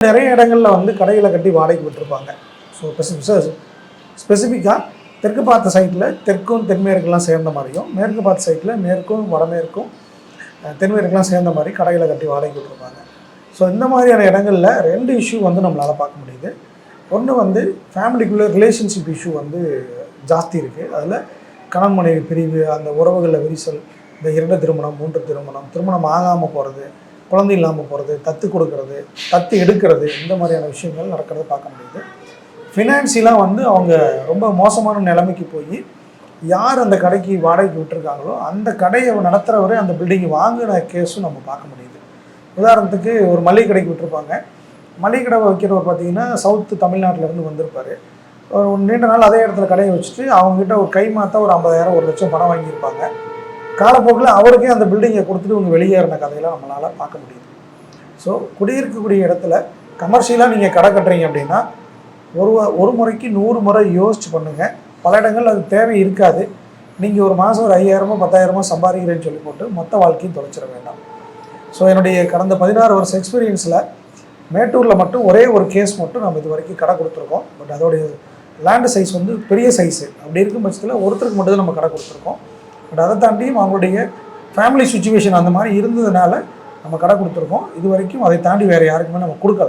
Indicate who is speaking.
Speaker 1: நிறைய இடங்கள்ல வந்து கடைகளை கட்டி வாடகைக்கு விட்டுருப்பாங்க. ஸோ ஸ்பெசிஃபிக்காக தெற்கு பார்த்த சைட்டில் தெற்கும் தென்மேற்கெல்லாம் சேர்ந்த மாதிரியும், மேற்கு பார்த்த சைட்டில் மேற்கும் வடமேற்கும் தென்மேற்கெல்லாம் சேர்ந்த மாதிரி கடைகளை கட்டி வாடகைக்கு விட்டுருப்பாங்க. ஸோ இந்த மாதிரியான இடங்களில் 2 இஷ்யூ வந்து நம்மளால் பார்க்க முடியுது. ஒன்று வந்து ஃபேமிலிக்குள்ளே ரிலேஷன்ஷிப் இஷ்யூ வந்து ஜாஸ்தி இருக்குது. அதில் கணவன் மனைவி பிரிவு, அந்த உறவுகளில் விரிசல், இந்த 2 திருமணம் 3 திருமணம், திருமணம் ஆகாமல் போகிறது, குழந்தை இல்லாமல் போகிறது, தத்து கொடுக்கறது, தத்து எடுக்கிறது, இந்த மாதிரியான விஷயங்கள் நடக்கிறத பார்க்க முடியுது. ஃபினான்ஷியலாக வந்து அவங்க ரொம்ப மோசமான நிலைமைக்கு போய் யார் அந்த கடைக்கு வாடகைக்கு விட்டுருக்காங்களோ அந்த கடையை நடத்துகிறவரே அந்த பில்டிங் வாங்கின கேஸும் நம்ம பார்க்க முடியுது. உதாரணத்துக்கு ஒரு மளிகை கடைக்கு விட்டுருப்பாங்க. மளிகை கடை வைக்கிறவர் பார்த்தீங்கன்னா சவுத்து தமிழ்நாட்டிலேருந்து வந்திருப்பார். ஒரு நீண்ட நாள் அதே இடத்துல கடையை வச்சுட்டு அவங்ககிட்ட ஒரு கை மாற்ற ஒரு 50,000 1 லட்சம் பணம் வாங்கியிருப்பாங்க. காலப்போக்கில் அவருக்கே அந்த பில்டிங்கை கொடுத்துட்டு இவங்க வெளியேறின கதையெல்லாம் நம்மளால் பார்க்க முடியுது. ஸோ குடியிருக்கக்கூடிய இடத்துல கமர்ஷியலாக நீங்கள் கடை கட்டுறீங்க அப்படின்னா ஒரு முறைக்கு 100 முறை யோசிச்சு பண்ணுங்கள். பல இடங்கள் அது தேவை இருக்காது. நீங்கள் ஒரு மாதம் ஒரு 5,000 10,000 சம்பாதிக்கிறேன்னு சொல்லி போட்டு மொத்த வாழ்க்கையும் தொலைச்சிட வேண்டாம். ஸோ என்னுடைய கடந்த 16 வருஷ எக்ஸ்பீரியன்ஸில் மேட்டூரில் மட்டும் ஒரே ஒரு கேஸ் மட்டும் நம்ம இது வரைக்கும் கடை கொடுத்துருக்கோம். பட் அதோடைய லேண்டு சைஸ் வந்து பெரிய சைஸு. அப்படி இருக்கும் பட்சத்தில் ஒருத்தருக்கு மட்டும் தான் நம்ம கடை கொடுத்துருக்கோம். பட் அதை தாண்டியும் அவங்களுடைய ஃபேமிலி சுச்சுவேஷன் அந்த மாதிரி இருந்ததுனால நம்ம கடை கொடுத்துருக்கோம். இது வரைக்கும் அதை தாண்டி வேறு யாருக்குமே நம்ம கொடுக்கல.